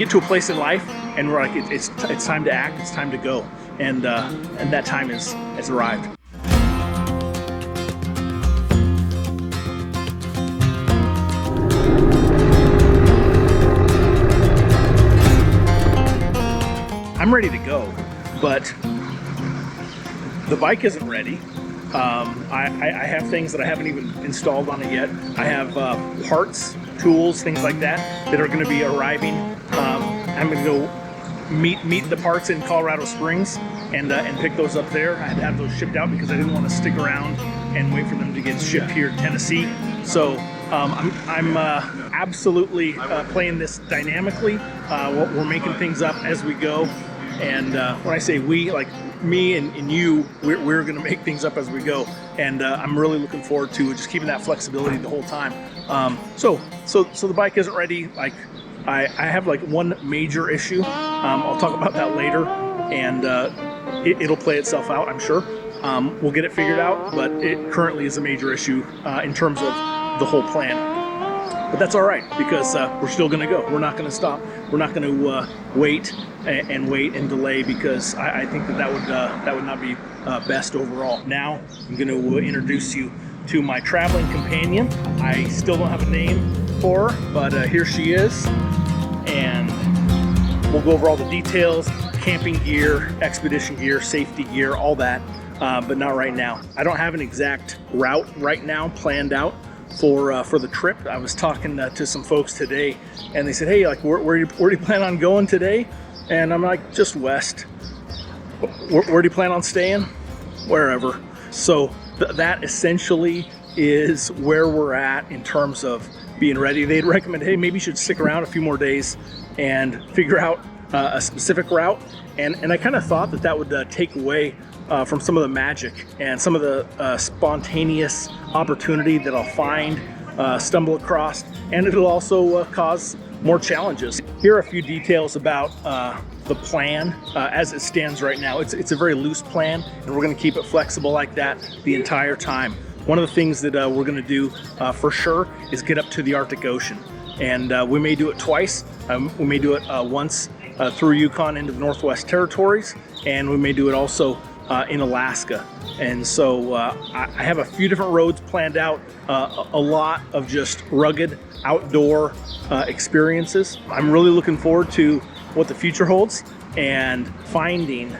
get to a place in life and we're like, it's time to act, it's time to go, and that time has arrived. I'm ready to go, but the bike isn't ready. I have things that I haven't even installed on it yet. I have parts, tools, things like that are going to be arriving. I'm going to go meet the parts in Colorado Springs and pick those up there. I had to have those shipped out because I didn't want to stick around and wait for them to get shipped here to Tennessee. So I'm absolutely playing this dynamically. We're making things up as we go. And when I say we, like me and you, we're going to make things up as we go. And I'm really looking forward to just keeping that flexibility the whole time. So the bike isn't ready. Like I have like one major issue. I'll talk about that later, and it'll play itself out, I'm sure. We'll get it figured out, but it currently is a major issue in terms of the whole plan. But that's all right, because we're still going to go. We're not going to stop. We're not going to wait and delay, because I think that would not be best overall. Now I'm going to introduce you to my traveling companion. I still don't have a name for her, but here she is, and we'll go over all the details: camping gear, expedition gear, safety gear, all that. But not right now. I don't have an exact route right now planned out for the trip. I was talking to some folks today, and they said, "Hey, like, where do you plan on going today?" And I'm like, "Just west." Where do you plan on staying? Wherever. So that essentially is where we're at in terms of being ready. They'd recommend, hey, maybe you should stick around a few more days and figure out a specific route. And I kind of thought that would take away from some of the magic and some of the spontaneous opportunity that I'll find, stumble across, and it'll also cause more challenges. Here are a few details about the plan as it stands right now. It's a very loose plan, and we're going to keep it flexible like that the entire time. One of the things that we're going to do for sure is get up to the Arctic Ocean, and we may do it twice. We may do it once through Yukon into the Northwest Territories, and we may do it also in Alaska. And so I have a few different roads planned out, a lot of just rugged outdoor experiences. I'm really looking forward to what the future holds and finding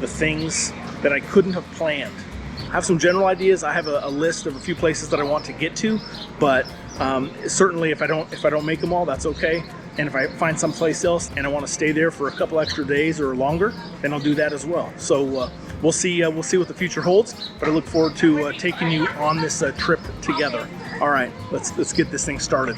the things that I couldn't have planned. I have some general ideas. I have a list of a few places that I want to get to, but certainly if I don't make them all, that's okay. And if I find someplace else and I want to stay there for a couple extra days or longer, then I'll do that as well. So we'll see what the future holds, but I look forward to taking you on this trip together. All right, let's get this thing started.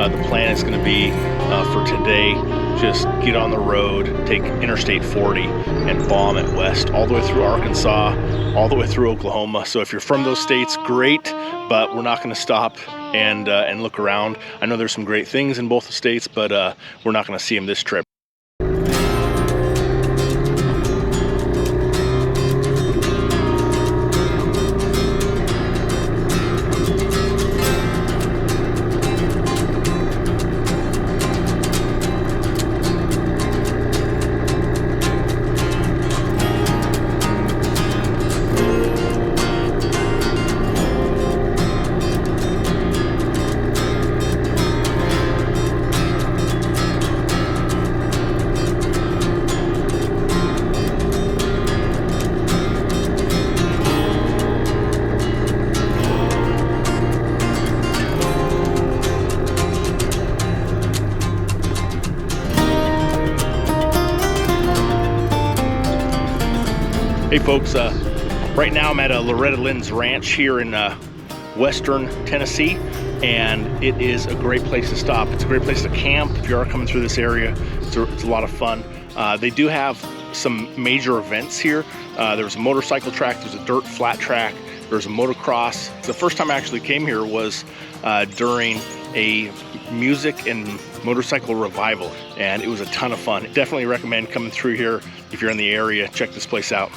The plan is going to be for today, just get on the road, take Interstate 40 and bomb it west all the way through Arkansas, all the way through Oklahoma. So if you're from those states, great, but we're not going to stop and look around. I know there's some great things in both the states, but we're not going to see them this trip. Hey folks, right now I'm at Loretta Lynn's ranch here in western Tennessee, and it is a great place to stop. It's a great place to camp if you are coming through this area. It's a lot of fun. They do have some major events here. There's a motorcycle track, there's a dirt flat track, there's a motocross. The first time I actually came here was during a music and motorcycle revival, and it was a ton of fun. Definitely recommend coming through here if you're in the area. Check this place out.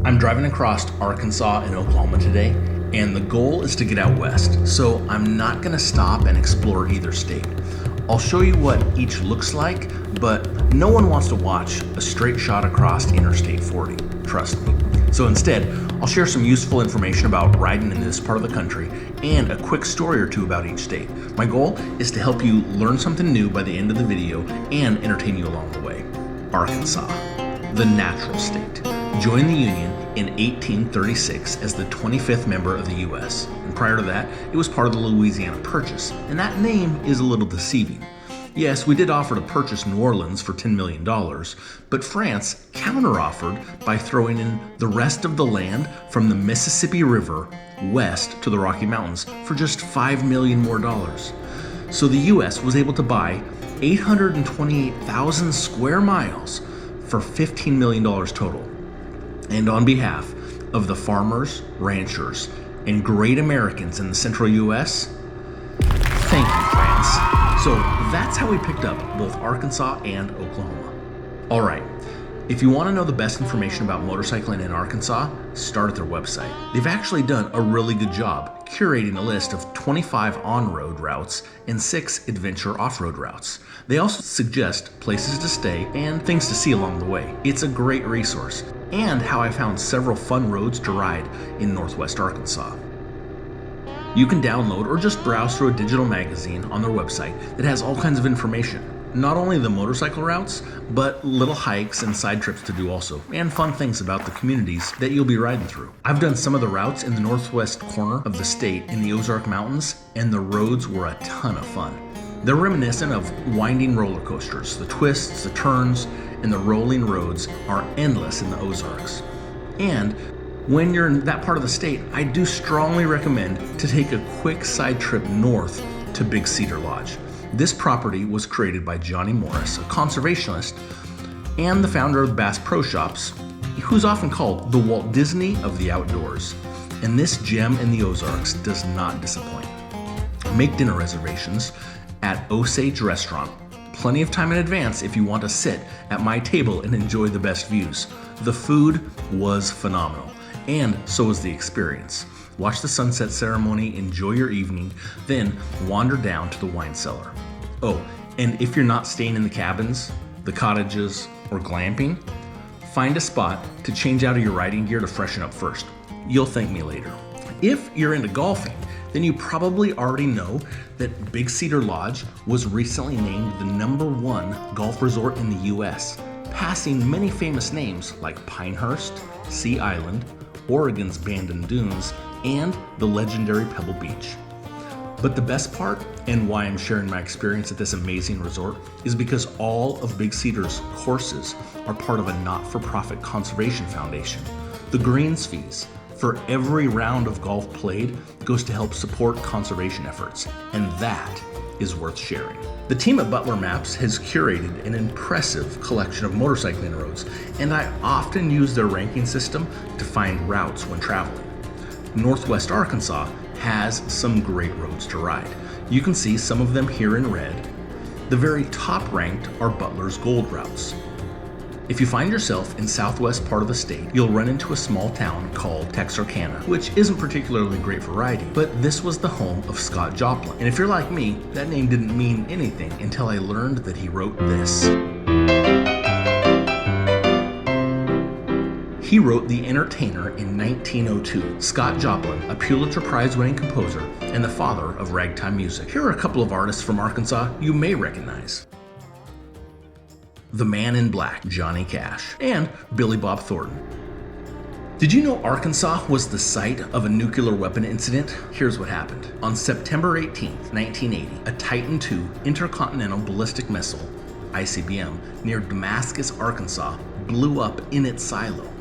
I'm driving across Arkansas and Oklahoma today, and the goal is to get out west, so I'm not gonna stop and explore either state. I'll show you what each looks like, but no one wants to watch a straight shot across Interstate 40, trust me. So instead, I'll share some useful information about riding in this part of the country and a quick story or two about each state. My goal is to help you learn something new by the end of the video and entertain you along the way. Arkansas, the natural state, joined the Union in 1836 as the 25th member of the U.S. And prior to that, it was part of the Louisiana Purchase, and that name is a little deceiving. Yes, we did offer to purchase New Orleans for $10 million, but France counteroffered by throwing in the rest of the land from the Mississippi River west to the Rocky Mountains for just $5 million more. So the U.S. was able to buy 828,000 square miles for $15 million total. And on behalf of the farmers, ranchers, and great Americans in the central U.S., thank you, France. So that's how we picked up both Arkansas and Oklahoma. All right, if you want to know the best information about motorcycling in Arkansas, start at their website. They've actually done a really good job curating a list of 25 on-road routes and 6 adventure off-road routes. They also suggest places to stay and things to see along the way. It's a great resource, and how I found several fun roads to ride in Northwest Arkansas. You can download or just browse through a digital magazine on their website that has all kinds of information. Not only the motorcycle routes, but little hikes and side trips to do also, and fun things about the communities that you'll be riding through. I've done some of the routes in the northwest corner of the state in the Ozark Mountains, and the roads were a ton of fun. They're reminiscent of winding roller coasters. The twists, the turns, and the rolling roads are endless in the Ozarks. And when you're in that part of the state, I do strongly recommend to take a quick side trip north to Big Cedar Lodge. This property was created by Johnny Morris, a conservationist and the founder of Bass Pro Shops, who's often called the Walt Disney of the outdoors. And this gem in the Ozarks does not disappoint. Make dinner reservations at Osage Restaurant plenty of time in advance if you want to sit at my table and enjoy the best views. The food was phenomenal, and so was the experience. Watch the sunset ceremony, enjoy your evening, then wander down to the wine cellar. Oh, and if you're not staying in the cabins, the cottages, or glamping, find a spot to change out of your riding gear to freshen up first. You'll thank me later. If you're into golfing, then you probably already know that Big Cedar Lodge was recently named the #1 golf resort in the US, passing many famous names like Pinehurst, Sea Island, Oregon's Bandon Dunes, and the legendary Pebble Beach. But the best part, and why I'm sharing my experience at this amazing resort, is because all of Big Cedar's courses are part of a not-for-profit conservation foundation. The greens fees for every round of golf played goes to help support conservation efforts, and that is worth sharing. The team at Butler Maps has curated an impressive collection of motorcycling roads, and I often use their ranking system to find routes when traveling. Northwest Arkansas has some great roads to ride. You can see some of them here in red. The very top ranked are Butler's Gold routes. If you find yourself in southwest part of the state, you'll run into a small town called Texarkana, which isn't particularly great for riding, but this was the home of Scott Joplin. And if you're like me, that name didn't mean anything until I learned that he wrote this. He wrote The Entertainer in 1902. Scott Joplin, a Pulitzer Prize-winning composer and the father of ragtime music. Here are a couple of artists from Arkansas you may recognize. The Man in Black, Johnny Cash, and Billy Bob Thornton. Did you know Arkansas was the site of a nuclear weapon incident? Here's what happened. On September 18, 1980, a Titan II intercontinental ballistic missile, ICBM, near Damascus, Arkansas, blew up in its silo.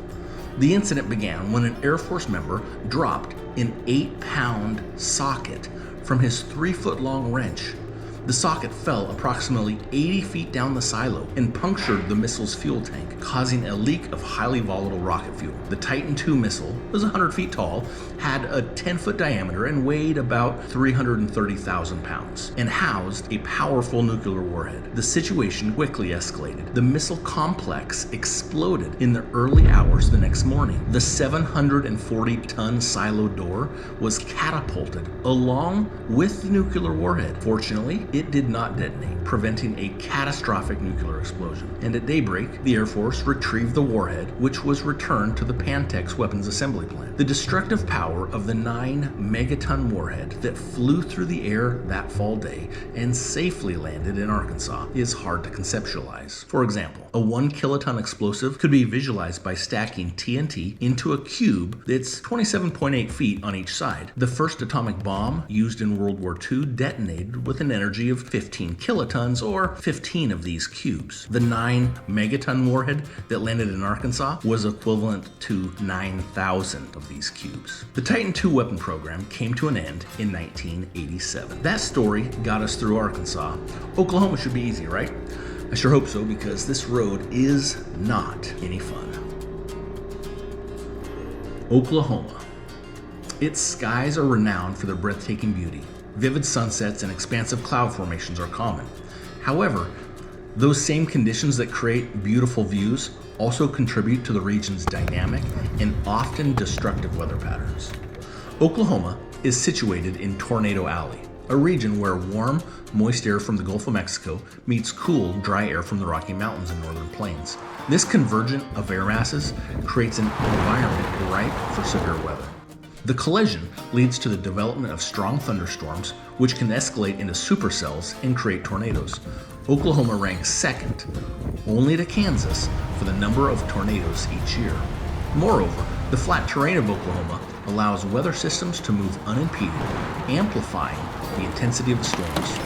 The incident began when an Air Force member dropped an 8-pound socket from his 3-foot-long wrench. The socket fell approximately 80 feet down the silo and punctured the missile's fuel tank, causing a leak of highly volatile rocket fuel. The Titan II missile was 100 feet tall, had a 10-foot diameter, and weighed about 330,000 pounds, and housed a powerful nuclear warhead. The situation quickly escalated. The missile complex exploded in the early hours the next morning. The 740-ton silo door was catapulted along with the nuclear warhead. Fortunately, it did not detonate, preventing a catastrophic nuclear explosion. And at daybreak, the Air Force retrieved the warhead, which was returned to the Pantex weapons assembly plant. The destructive power of the 9-megaton warhead that flew through the air that fall day and safely landed in Arkansas is hard to conceptualize. For example, a 1-kiloton explosive could be visualized by stacking TNT into a cube that's 27.8 feet on each side. The first atomic bomb used in World War II detonated with an energy of 15 kilotons, or 15 of these cubes. The 9-megaton warhead that landed in Arkansas was equivalent to 9,000 of these cubes. The Titan II weapon program came to an end in 1987. That story got us through Arkansas. Oklahoma should be easy, right? I sure hope so, because this road is not any fun. Oklahoma. Its skies are renowned for their breathtaking beauty. Vivid sunsets and expansive cloud formations are common. However, those same conditions that create beautiful views also contribute to the region's dynamic and often destructive weather patterns. Oklahoma is situated in Tornado Alley, a region where warm, moist air from the Gulf of Mexico meets cool, dry air from the Rocky Mountains and Northern Plains. This convergence of air masses creates an environment ripe for severe weather. The collision leads to the development of strong thunderstorms, which can escalate into supercells and create tornadoes. Oklahoma ranks second, only to Kansas, for the number of tornadoes each year. Moreover, the flat terrain of Oklahoma allows weather systems to move unimpeded, amplifying the intensity of the storms.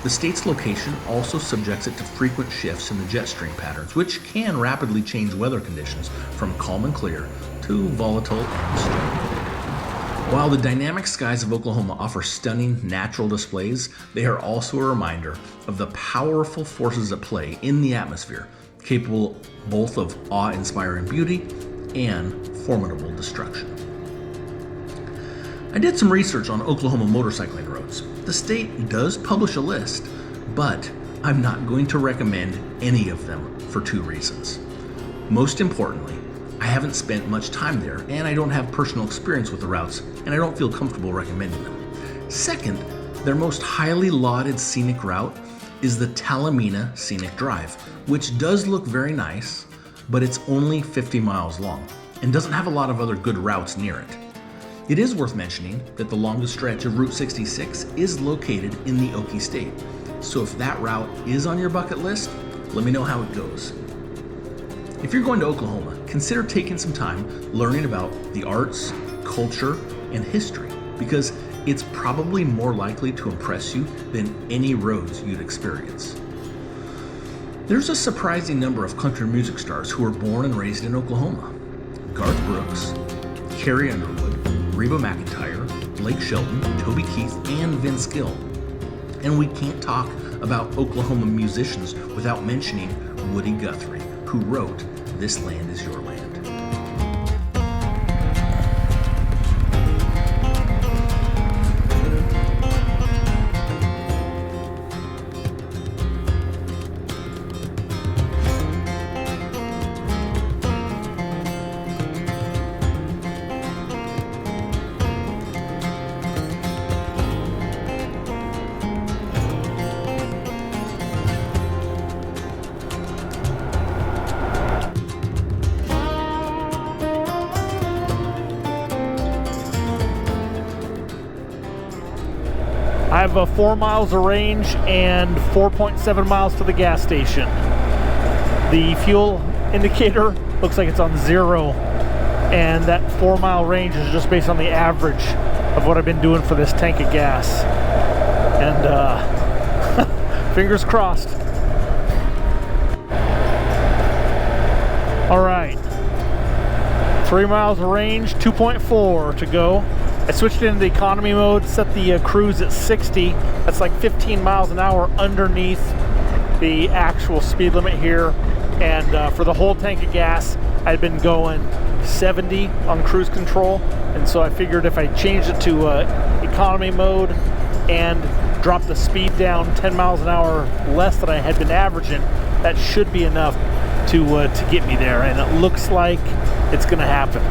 The state's location also subjects it to frequent shifts in the jet stream patterns, which can rapidly change weather conditions from calm and clear to volatile and stormy. While the dynamic skies of Oklahoma offer stunning natural displays, they are also a reminder of the powerful forces at play in the atmosphere, capable both of awe-inspiring beauty and formidable destruction. I did some research on Oklahoma motorcycling roads. The state does publish a list, but I'm not going to recommend any of them for 2 reasons. Most importantly, I haven't spent much time there, and I don't have personal experience with the routes, and I don't feel comfortable recommending them. Second, their most highly lauded scenic route is the Talamina Scenic Drive, which does look very nice, but it's only 50 miles long and doesn't have a lot of other good routes near it. It is worth mentioning that the longest stretch of Route 66 is located in the Okie State, so if that route is on your bucket list, let me know how it goes. If you're going to Oklahoma, consider taking some time learning about the arts, culture, and history, because it's probably more likely to impress you than any roads you'd experience. There's a surprising number of country music stars who were born and raised in Oklahoma. Garth Brooks, Carrie Underwood, Reba McEntire, Blake Shelton, Toby Keith, and Vince Gill. And we can't talk about Oklahoma musicians without mentioning Woody Guthrie, who wrote "This Land Is Your Land." I have 4 miles of range and 4.7 miles to the gas station. The fuel indicator looks like it's on 0. And that 4-mile range is just based on the average of what I've been doing for this tank of gas. And fingers crossed. All right, 3 miles of range, 2.4 to go. I switched into the economy mode, set the cruise at 60. That's like 15 miles an hour underneath the actual speed limit here. And for the whole tank of gas, I'd been going 70 on cruise control. And so I figured if I changed it to economy mode and dropped the speed down 10 miles an hour less than I had been averaging, that should be enough to get me there. And it looks like it's gonna happen.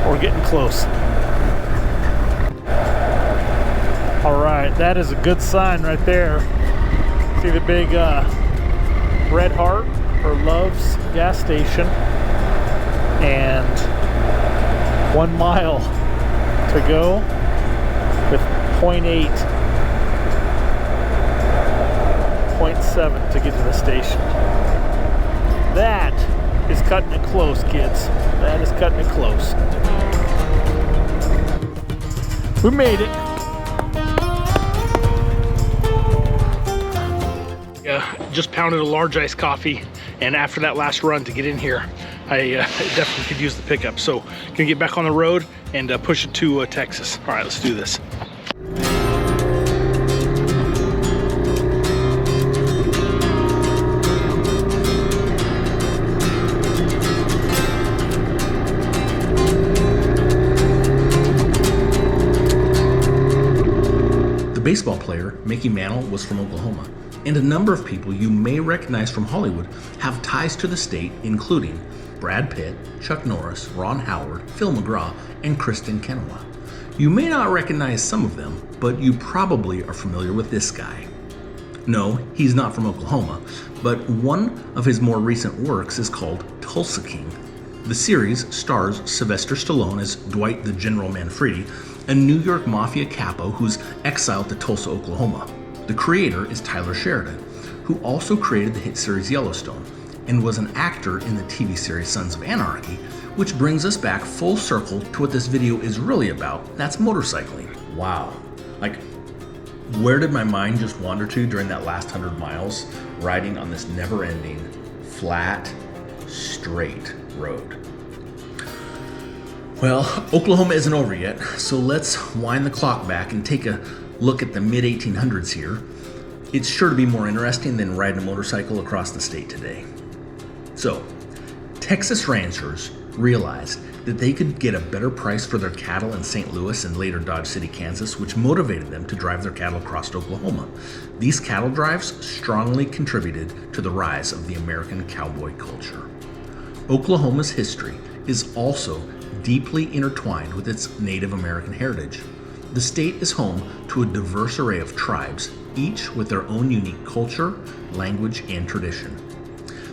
We're getting close. All right, that is a good sign right there. See the big red heart or Love's gas station, and 1 mile to go with 0.8, 0.7 to get to the station. That is cutting it close, kids. That is cutting it close. We made it. Yeah, just pounded a large iced coffee, and after that last run to get in here, I definitely could use the pickup. So gonna get back on the road and push it to Texas. All right, let's do this. The baseball player, Mickey Mantle, was from Oklahoma, and a number of people you may recognize from Hollywood have ties to the state, including Brad Pitt, Chuck Norris, Ron Howard, Phil McGraw, and Kristen Chenoweth. You may not recognize some of them, but you probably are familiar with this guy. No, he's not from Oklahoma, but one of his more recent works is called Tulsa King. The series stars Sylvester Stallone as Dwight the General Manfredi, a New York mafia capo who's exiled to Tulsa, Oklahoma. The creator is Tyler Sheridan, who also created the hit series Yellowstone and was an actor in the TV series Sons of Anarchy, which brings us back full circle to what this video is really about. That's motorcycling. Wow. Like, where did my mind just wander to during that last 100 miles riding on this never-ending, flat, straight road? Well, Oklahoma isn't over yet, so let's wind the clock back and take a look at the mid-1800s here. It's sure to be more interesting than riding a motorcycle across the state today. So, Texas ranchers realized that they could get a better price for their cattle in St. Louis and later Dodge City, Kansas, which motivated them to drive their cattle across to Oklahoma. These cattle drives strongly contributed to the rise of the American cowboy culture. Oklahoma's history is also deeply intertwined with its Native American heritage. The state is home to a diverse array of tribes, each with their own unique culture, language, and tradition.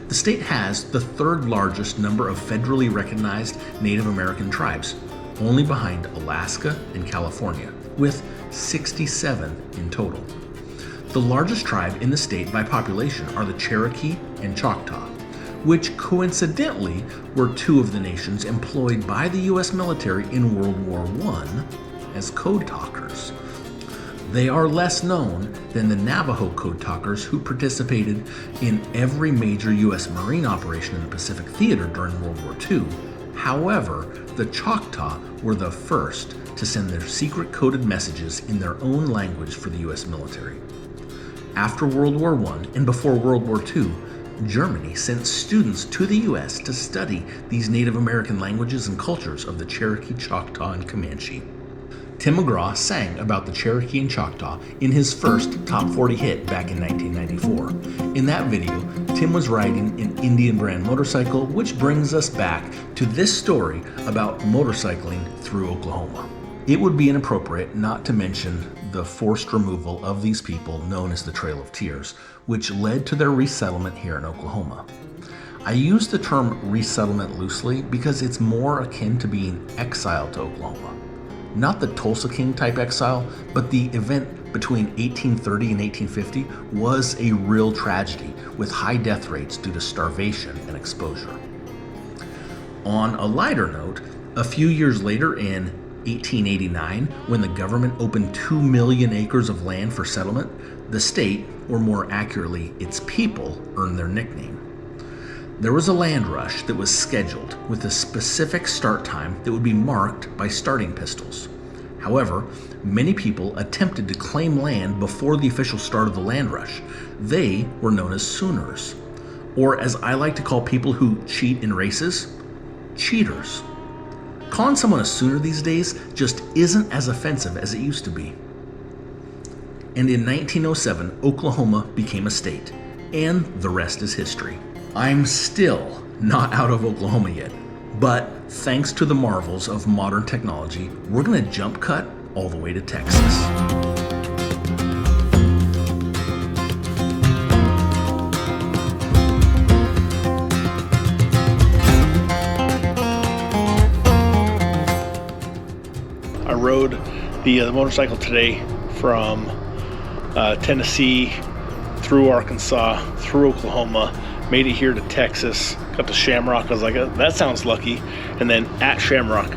The state has the third largest number of federally recognized Native American tribes, only behind Alaska and California, with 67 in total. The largest tribe in the state by population are the Cherokee and Choctaw, which coincidentally were two of the nations employed by the US military in World War I as code talkers. They are less known than the Navajo code talkers who participated in every major US Marine operation in the Pacific Theater during World War II. However, the Choctaw were the first to send their secret coded messages in their own language for the US military. After World War I and before World War II, Germany sent students to the US to study these Native American languages and cultures of the Cherokee, Choctaw, and Comanche. Tim McGraw sang about the Cherokee and Choctaw in his first Top 40 hit back in 1994. In that video, Tim was riding an Indian brand motorcycle, which brings us back to this story about motorcycling through Oklahoma. It would be inappropriate not to mention the forced removal of these people known as the Trail of Tears, which led to their resettlement here in Oklahoma. I use the term resettlement loosely because it's more akin to being exiled to Oklahoma. Not the Tulsa King type exile, but the event between 1830 and 1850 was a real tragedy with high death rates due to starvation and exposure. On a lighter note, a few years later in 1889, when the government opened 2 million acres of land for settlement, the state, or more accurately, its people, earned their nickname. There was a land rush that was scheduled with a specific start time that would be marked by starting pistols. However, many people attempted to claim land before the official start of the land rush. They were known as Sooners, or as I like to call people who cheat in races, cheaters. Calling someone a Sooner these days just isn't as offensive as it used to be. And in 1907, Oklahoma became a state, and the rest is history. I'm still not out of Oklahoma yet, but thanks to the marvels of modern technology, we're gonna jump cut all the way to Texas. I rode the motorcycle today from Tennessee through Arkansas, through Oklahoma, made it here to Texas, got to Shamrock. I was like, that sounds lucky. And then at Shamrock,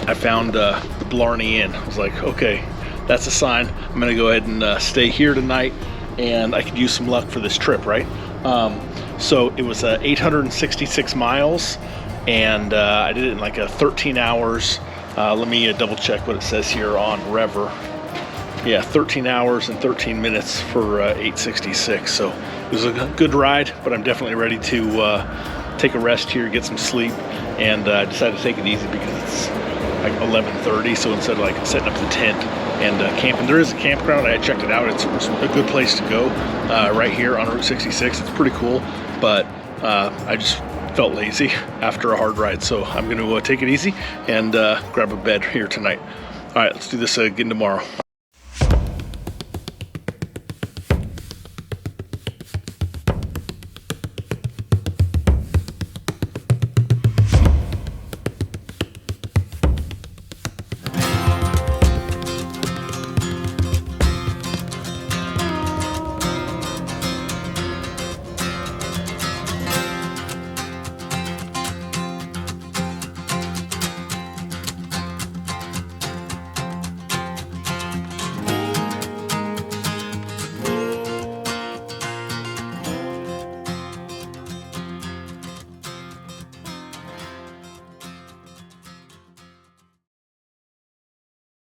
I found the Blarney Inn. I was like, okay, that's a sign. I'm gonna go ahead and stay here tonight, and I could use some luck for this trip, right? So it was 866 miles, and I did it in like 13 hours. Let me double check what it says here on Rever. Yeah, 13 hours and 13 minutes for 866. So it was a good ride, but I'm definitely ready to take a rest here, get some sleep, and I decided to take it easy because it's like 11:30. So instead of like setting up the tent and camping, there is a campground. I checked it out. It's a good place to go right here on Route 66. It's pretty cool, but I just felt lazy after a hard ride. So I'm going to take it easy and grab a bed here tonight. All right, let's do this again tomorrow.